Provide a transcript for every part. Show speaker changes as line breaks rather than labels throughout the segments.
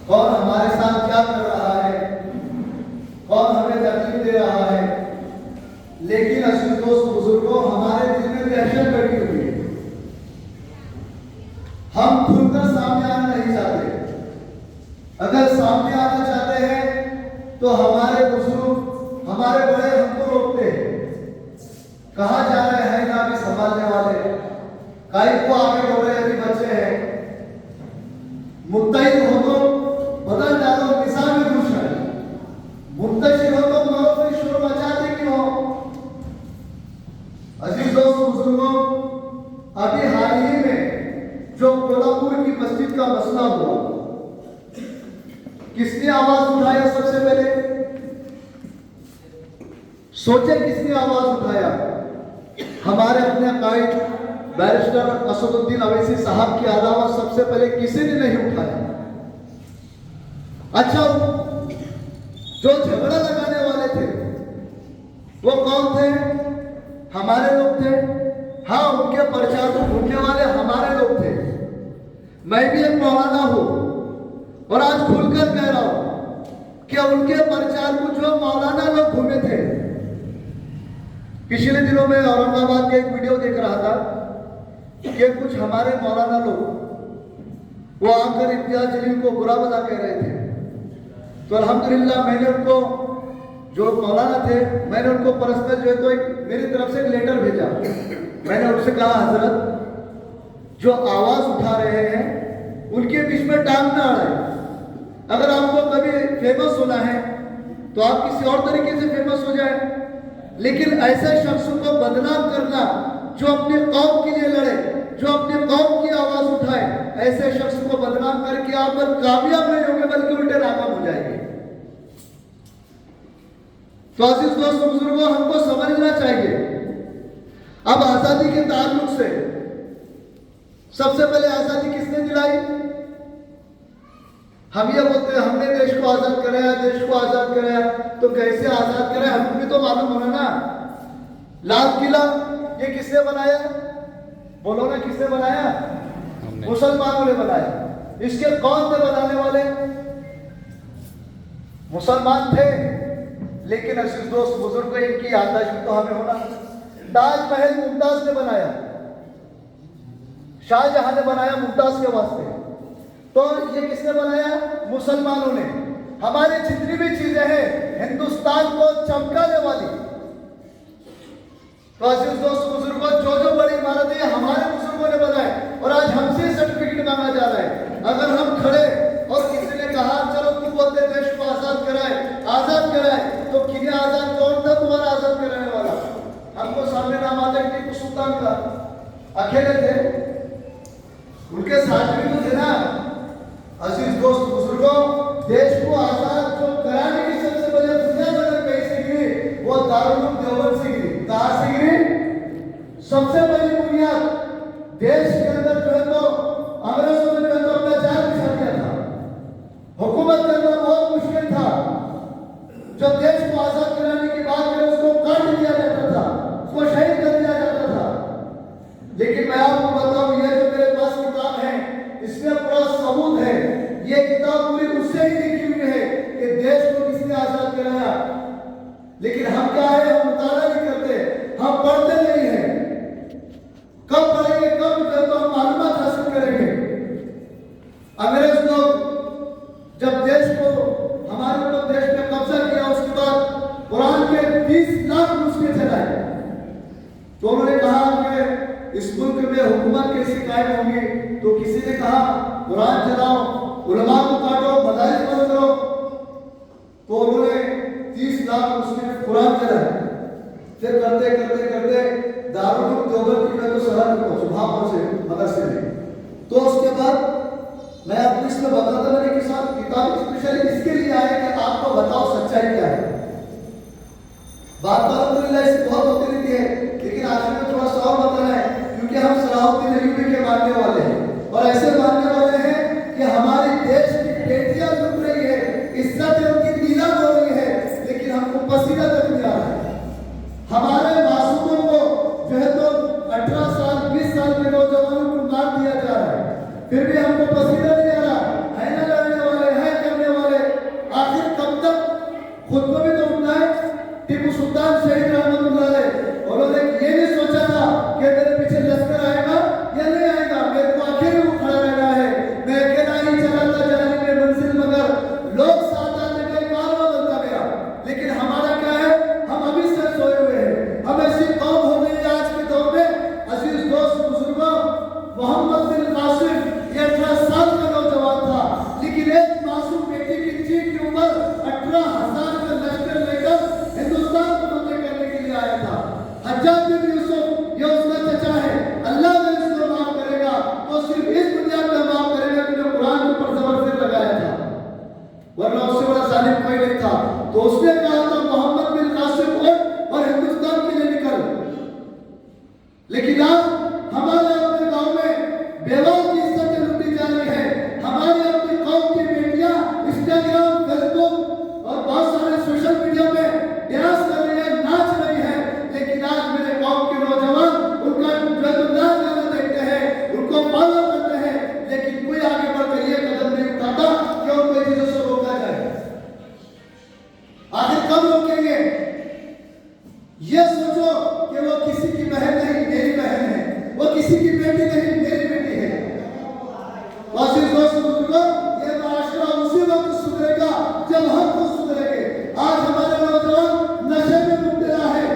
कौन हमारे साथ क्या कर रहा है, कौन हमें तकलीफ दे रहा है। लेकिन अजीज दोस्त बुजुर्गों, हमारे दिल में दहशत बैठी हुई है। हम खुलकर सामने आना नहीं चाहते। अगर सामने आना चाहते हैं तो हमारे बुजुर्ग, हमारे बड़े हमको रोकते हैं। कहा जा रहे हैं ना अभी संभालने वाले, काई को आगे बढ़ रहे अभी बच्चे हैं। मुत्तहिद हो तो बदल डालो, निशान में घुस रहे, मुंतशिर हो तो मरो, फिर शोर मचाते क्यों हो। अजीज दोस्त बुजुर्गों, अभी हाल ही में जो कोल्हापुर की मस्जिद का मसला हुआ, किसने आवाज उठाया? सबसे पहले सोचे किसने आवाज उठाया? हमारे अपने कायद बैरिस्टर असदुद्दीन अवैसी साहब के अलावा सबसे पहले किसी ने नहीं उठाया। अच्छा, जो झगड़ा लगाने वाले थे वो कौन थे? हमारे लोग थे। हाँ, उनके प्रचार को ढूंढने वाले हमारे लोग थे। मैं भी एक मौलाना हूं और आज खुलकर कह रहा हूं कि उनके प्रचार को जो मौलाना लोग घूमे थे। पिछले दिनों में औरंगाबाद के एक वीडियो देख रहा था कि कुछ हमारे मौलाना लोग वो आकर इम्तियाज जलील को बुरा भला कह रहे थे। तो अल्हम्दुलिल्लाह मैंने उनको, जो मौलाना थे, मैंने उनको पर्सनल जो है तो एक मेरी तरफ से एक लेटर भेजा। मैंने उनसे कहा, हजरत जो आवाज उठा रहे हैं उनके बीच में टांग ना अड़े। अगर आपको कभी फेमस होना है तो आप किसी और तरीके से फेमस हो जाए, लेकिन ऐसे शख्स को बदनाम करना जो अपने कौम के लिए लड़े, जो अपने कौम की आवाज उठाए, ऐसे शख्स को बदनाम करके आप कामयाब नहीं होंगे बल्कि उल्टे नाकाम हो जाएंगे। तो अजीज दोस्तों बुजुर्गों, हमको समझना चाहिए। अब आजादी के ताल्लुक से सबसे पहले आजादी किसने दिलाई? हम ये बोलते हैं हमने देश को आजाद कराया, देश को आजाद कराया। तो कैसे आजाद कराया हमको भी तो मालूम होना ना। लाल किला ये किसने बनाया? बोलो ना, किसने बनाया? मुसलमानों ने बनाया। इसके कौन थे बनाने वाले? मुसलमान थे। लेकिन अजीज दोस्त बुजुर्ग, इनकी याददाश्त तो हमें होना। ताजमहल मुमताज ने बनाया, शाहजहां ने बनाया मुमताज के वास्ते। तो ये किसने बनाया? मुसलमानों ने। हमारी जितनी भी चीजें हैं हिंदुस्तान को चमकाने वाली, तो अजीज दोस्त बुजुर्गों, जो बड़ी इमारतें हमारे बुजुर्गों ने बनाए और आज हमसे सर्टिफिकेट मांगा जा रहा है। अगर हम खड़े और किसी ने कहा चलो तुम बोलते देश को आजाद कराए, आजाद कराए, तो किन्हें आजाद, कौन था तुम्हारा आजाद कराने वाला? हमको सामने नाम आता है टीपू सुल्तान का। अकेले थे, उनके साथ भी तो थे ना। अजीज दोस्त बुजुर्गों, देश को आजाद जो कराने की सबसे बड़ी दुनिया में कहीं से गिरी, वो दारुल उलूम देवबंद से गिरी। कहां से गिरी? सबसे बड़ी बुनियाद देश के अंदर जो है तो अंग्रेजों ने जो है तो अत्याचार बिछा दिया था, हुकूमत करना बहुत मुश्किल था। जब देश को आजाद कराने की बात करें उसको काट दिया जाता था, उसको शहीद कर दिया जाता था। लेकिन मैं आपको बताऊं, ये जो मेरे पास किताब है इसमें पूरा सबूत है। ये किताब पूरी उससे ही लिखी हुई है कि देश को किसने आजाद कराया। लेकिन हम क्या है, हम मुताला नहीं करते, हम पढ़ते नहीं है। कब पढ़ेंगे, कब तो हम मालूमात हासिल करेंगे। अंग्रेज लोग जब देश को, हमारे ऊपर देश में कब्जा किया, उसके बाद कुरान के 30 लाख नुस्खे चलाए। तो उन्होंने कहा कि इस मुल्क में हुकूमत कैसे कायम होगी? तो किसी ने कहा कुरान चलाओ, उलमा को काटो, मदारिस बंद करो। तो उन्होंने 30 लाख नुस्खे में कुरान चलाए। फिर करते करते करते दारुल उलूम देवबंद की मैं तो सरहद में पहुंचे, वहां पहुंचे मदरसे में। तो उसके बाद मैं आपको इसमें बताता मेरे के साथ किताब स्पेशली इसके लिए आए कि आपको बताओ सच्चाई क्या है। बात अल्हम्दुलिल्लाह इससे बहुत होती रहती है, लेकिन आज में थोड़ा सा और बताना है क्योंकि हम सलाहुद्दीन अय्यूबी के मानने वाले हैं और ऐसे मानने वाले हैं कि हमारे देश की बेटियां लुट रही है, इज्जत उनकी नीलाम हो रही है, लेकिन हमको पसीना तक नहीं आ रहा है। हमारे मासूमों को जो है तो 18 साल 20 साल के नौजवानों को मार दिया जा रहा है, फिर भी हमको पसीना नहीं आ रहा है। ना लड़ने वाले हैं टीपू सुल्तान शहीद रहमतुल्लाह अलैह, उन्होंने ये नहीं सोचा था कि मेरे पीछे लश्कर आएगा या नहीं आएगा, मेरे को आखिर में खड़ा रहना है, मैं अकेला ही चलाता जाने में मंजिल, मगर लोग साथ आते गए, कारवां बनता गया। लेकिन हमारा क्या है, हम अभी से सोए हुए हैं। हम ऐसी कौम हो गई है आज के दौर में। अजीज दोस्त बुजुर्गों, मोहम्मद बिन कासिम ये 18 साल का नौजवान था, लेकिन एक मासूम बेटी की चीख की उम्र 18,000 का लश्कर लेकर हिंदुस्तान को फतेह करने के लिए आया था। हज्जाज बिन यूसुफ ये उसका चचा है, अल्लाह ने इसको माफ करेगा तो सिर्फ इस दुनिया में माफ करेगा कि जो कुरान के ऊपर जबरदस्ती लगाया था, वरना उससे बड़ा जालिम कोई नहीं था। तो उसने कहा था मोहम्मद बिन कासिम उठ और हिंदुस्तान के लिए निकल। लेकिन आज हमारे अपने गांव में बेवाओं की इज्जत लूटी जा रही है। हमारे अपनी कौम की बेटियां इंस्टाग्राम, फेसबुक और बहुत सारे सोशल मीडिया पे डांस कर रही है, नाच रही है। लेकिन आज मेरे कौम के नौजवान उनका नाच गाना देखते हैं, उनको फॉलो करते हैं, लेकिन कोई आगे बढ़कर ये कदम नहीं उठाता कि उनको चीजों से रोका जाए। आखिर कब रोकेंगे? ये सोचो कि वो किसी की बहन नहीं, मेरी बहन है, वो किसी की बेटी नहीं, मेरी बेटी है। वासिफ दोस्त बुजुर्गों, ये माशरा उसी वक्त सुधरेगा जब हम खुद सुधरेंगे। आज हमारे नौजवान नशे में मुब्तला है।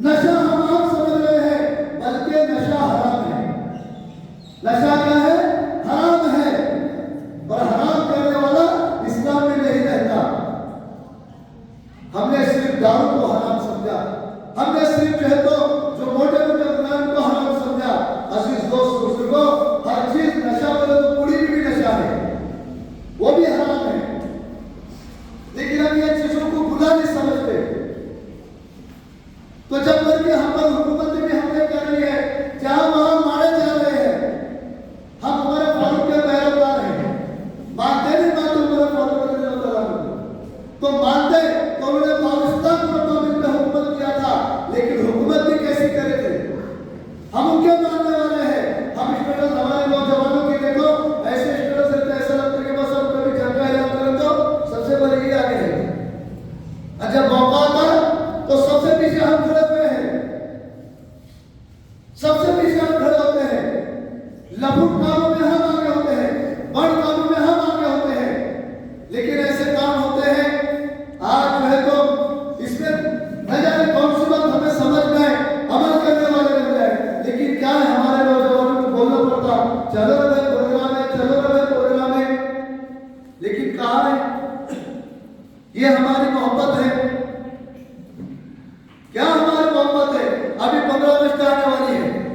नशा हम आम समझ रहे हैं, बल्कि नशा हराम है। नशा क्या है? हराम है, और हराम करने वाला इस्लाम में नहीं रहता। हमने सिर्फ दारू को हराम समझा, हमने सिर्फ जो है तो जो मोटे मोटे गुनाह को हराम समझा। अजीज दोस्त बुजुर्गों, हर चीज नशा बोले तो पूरी भी नशा है, वो भी हराम है। लेकिन हम ये चीजों को गुनाह नहीं समझते। तो जब करके हम पर हुकूमत भी हमले कर रही है, जहां वहां मारे जा रहे हैं, हम हमारे फारूक के पैरोकार हैं, मानते नहीं मानते हमारे फारूक तो मानते तो उन्होंने पाकिस्तान पर हुकूमत किया था, लेकिन हुकूमत भी कैसी करे थे, हम उनके मानने वाले हैं। हम स्टेटस हमारे नौजवानों की देखो, ऐसे स्टेटस रहते हैं, ऐसा लगता है कि बस हम कभी जंग का ऐलान करें तो सबसे पहले ये आगे है, और जब मौका आता तो सबसे पीछे हम खड़े हुए हैं, सबसे पीछे हम खड़े होते हैं। लफुट कामों में हम आगे होते हैं, बड़ कामों में हम आगे होते हैं, लेकिन ऐसे काम होते हैं आज जो है तो इसमें न जाने कौन सी बात हमें समझ में आए, अमल करने वाले मिल जाए। लेकिन क्या है, हमारे नौजवानों को बोलना पड़ता चलो रे प्रोग्राम है, चलो रे प्रोग्राम है, लेकिन कहाँ है? ये हमारी मोहब्बत